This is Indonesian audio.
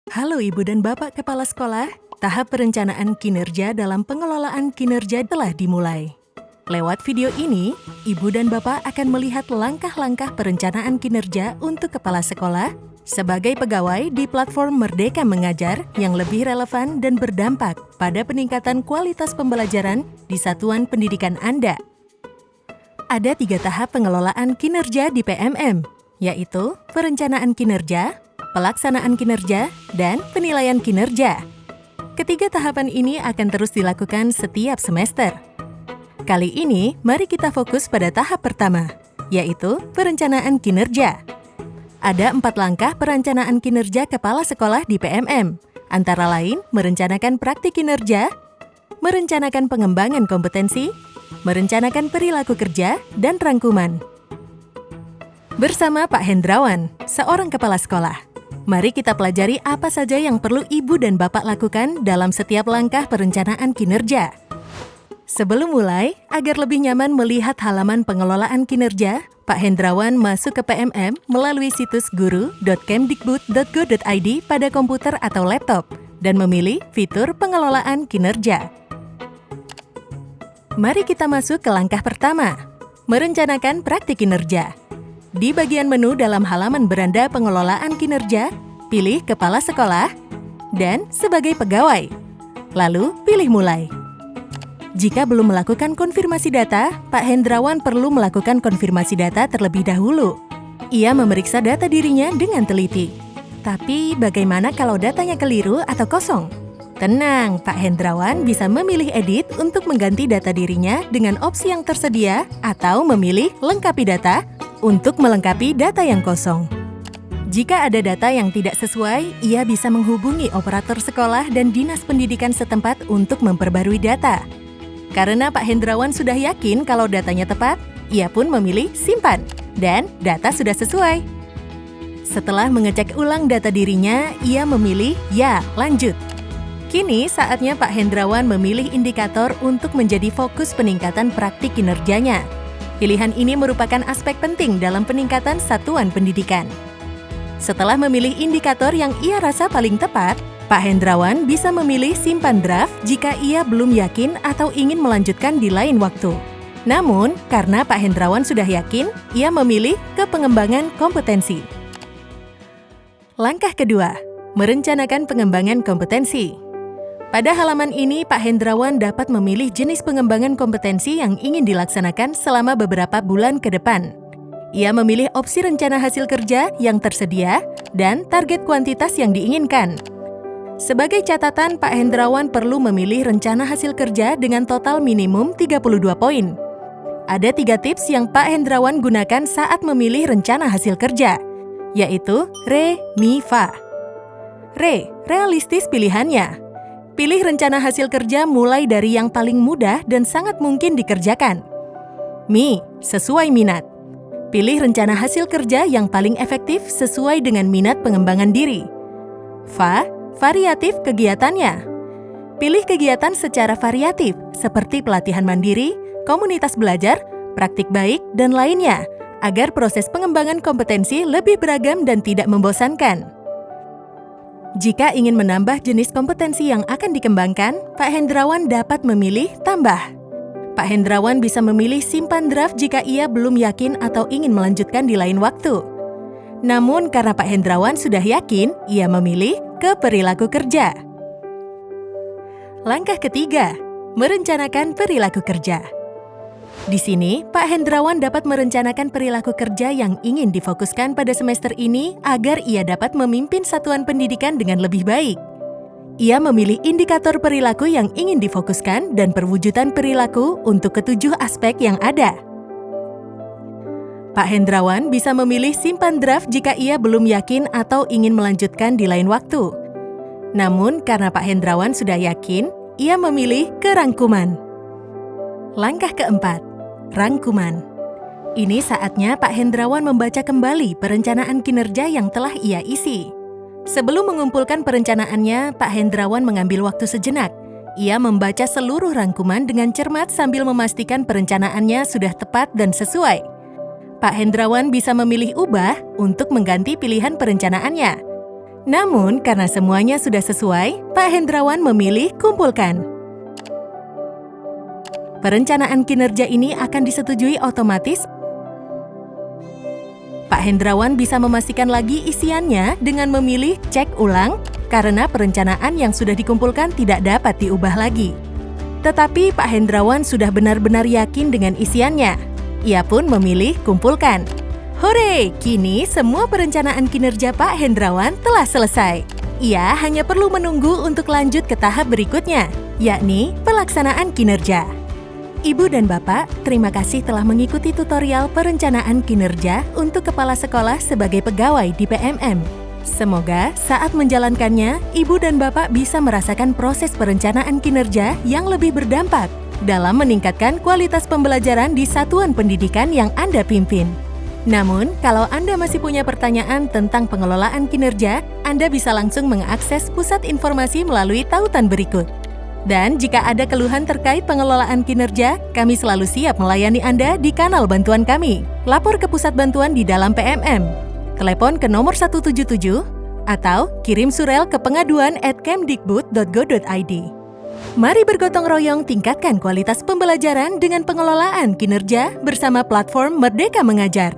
Halo Ibu dan Bapak Kepala Sekolah, tahap perencanaan kinerja dalam pengelolaan kinerja telah dimulai. Lewat video ini, Ibu dan Bapak akan melihat langkah-langkah perencanaan kinerja untuk kepala sekolah sebagai pegawai di platform Merdeka Mengajar yang lebih relevan dan berdampak pada peningkatan kualitas pembelajaran di satuan pendidikan Anda. Ada 3 tahap pengelolaan kinerja di PMM, yaitu perencanaan kinerja, pelaksanaan kinerja, dan penilaian kinerja. Ketiga tahapan ini akan terus dilakukan setiap semester. Kali ini, mari kita fokus pada tahap pertama, yaitu perencanaan kinerja. Ada 4 langkah perencanaan kinerja kepala sekolah di PMM, antara lain merencanakan praktik kinerja, merencanakan pengembangan kompetensi, merencanakan perilaku kerja, dan rangkuman. Bersama Pak Hendrawan, seorang kepala sekolah, mari kita pelajari apa saja yang perlu Ibu dan Bapak lakukan dalam setiap langkah perencanaan kinerja. Sebelum mulai, agar lebih nyaman melihat halaman pengelolaan kinerja, Pak Hendrawan masuk ke PMM melalui situs guru.kemdikbud.go.id pada komputer atau laptop dan memilih fitur pengelolaan kinerja. Mari kita masuk ke langkah pertama, merencanakan praktik kinerja. Di bagian menu dalam halaman beranda pengelolaan kinerja, pilih kepala sekolah dan sebagai pegawai. Lalu pilih mulai. Jika belum melakukan konfirmasi data, Pak Hendrawan perlu melakukan konfirmasi data terlebih dahulu. Ia memeriksa data dirinya dengan teliti. Tapi bagaimana kalau datanya keliru atau kosong? Tenang, Pak Hendrawan bisa memilih edit untuk mengganti data dirinya dengan opsi yang tersedia atau memilih lengkapi data untuk melengkapi data yang kosong. Jika ada data yang tidak sesuai, ia bisa menghubungi operator sekolah dan dinas pendidikan setempat untuk memperbarui data. Karena Pak Hendrawan sudah yakin kalau datanya tepat, ia pun memilih simpan dan data sudah sesuai. Setelah mengecek ulang data dirinya, ia memilih ya, lanjut. Kini saatnya Pak Hendrawan memilih indikator untuk menjadi fokus peningkatan praktik kinerjanya. Pilihan ini merupakan aspek penting dalam peningkatan satuan pendidikan. Setelah memilih indikator yang ia rasa paling tepat, Pak Hendrawan bisa memilih simpan draft jika ia belum yakin atau ingin melanjutkan di lain waktu. Namun, karena Pak Hendrawan sudah yakin, ia memilih ke pengembangan kompetensi. Langkah kedua, merencanakan pengembangan kompetensi. Pada halaman ini, Pak Hendrawan dapat memilih jenis pengembangan kompetensi yang ingin dilaksanakan selama beberapa bulan ke depan. Ia memilih opsi rencana hasil kerja yang tersedia dan target kuantitas yang diinginkan. Sebagai catatan, Pak Hendrawan perlu memilih rencana hasil kerja dengan total minimum 32 poin. Ada 3 tips yang Pak Hendrawan gunakan saat memilih rencana hasil kerja, yaitu Re, Mi, Fa. Re, realistis pilihannya. Pilih rencana hasil kerja mulai dari yang paling mudah dan sangat mungkin dikerjakan. Mi, sesuai minat. Pilih rencana hasil kerja yang paling efektif sesuai dengan minat pengembangan diri. Fa, variatif kegiatannya. Pilih kegiatan secara variatif seperti pelatihan mandiri, komunitas belajar, praktik baik, dan lainnya, agar proses pengembangan kompetensi lebih beragam dan tidak membosankan. Jika ingin menambah jenis kompetensi yang akan dikembangkan, Pak Hendrawan dapat memilih tambah. Pak Hendrawan bisa memilih simpan draft jika ia belum yakin atau ingin melanjutkan di lain waktu. Namun karena Pak Hendrawan sudah yakin, ia memilih ke perilaku kerja. Langkah ketiga, merencanakan perilaku kerja. Di sini, Pak Hendrawan dapat merencanakan perilaku kerja yang ingin difokuskan pada semester ini agar ia dapat memimpin satuan pendidikan dengan lebih baik. Ia memilih indikator perilaku yang ingin difokuskan dan perwujudan perilaku untuk ke-7 aspek yang ada. Pak Hendrawan bisa memilih simpan draft jika ia belum yakin atau ingin melanjutkan di lain waktu. Namun, karena Pak Hendrawan sudah yakin, ia memilih ke rangkuman. Langkah keempat, rangkuman. Ini saatnya Pak Hendrawan membaca kembali perencanaan kinerja yang telah ia isi. Sebelum mengumpulkan perencanaannya, Pak Hendrawan mengambil waktu sejenak. Ia membaca seluruh rangkuman dengan cermat sambil memastikan perencanaannya sudah tepat dan sesuai. Pak Hendrawan bisa memilih ubah untuk mengganti pilihan perencanaannya. Namun, karena semuanya sudah sesuai, Pak Hendrawan memilih kumpulkan. Perencanaan kinerja ini akan disetujui otomatis. Pak Hendrawan bisa memastikan lagi isiannya dengan memilih cek ulang karena perencanaan yang sudah dikumpulkan tidak dapat diubah lagi. Tetapi Pak Hendrawan sudah benar-benar yakin dengan isiannya. Ia pun memilih kumpulkan. Hore! Kini semua perencanaan kinerja Pak Hendrawan telah selesai. Ia hanya perlu menunggu untuk lanjut ke tahap berikutnya, yakni pelaksanaan kinerja. Ibu dan Bapak, terima kasih telah mengikuti tutorial perencanaan kinerja untuk kepala sekolah sebagai pegawai di PMM. Semoga saat menjalankannya, Ibu dan Bapak bisa merasakan proses perencanaan kinerja yang lebih berdampak dalam meningkatkan kualitas pembelajaran di satuan pendidikan yang Anda pimpin. Namun, kalau Anda masih punya pertanyaan tentang pengelolaan kinerja, Anda bisa langsung mengakses pusat informasi melalui tautan berikut. Dan jika ada keluhan terkait pengelolaan kinerja, kami selalu siap melayani Anda di kanal bantuan kami. Lapor ke pusat bantuan di dalam PMM. Telepon ke nomor 177 atau kirim surel ke pengaduan@kemdikbud.go.id. Mari bergotong royong tingkatkan kualitas pembelajaran dengan pengelolaan kinerja bersama platform Merdeka Mengajar.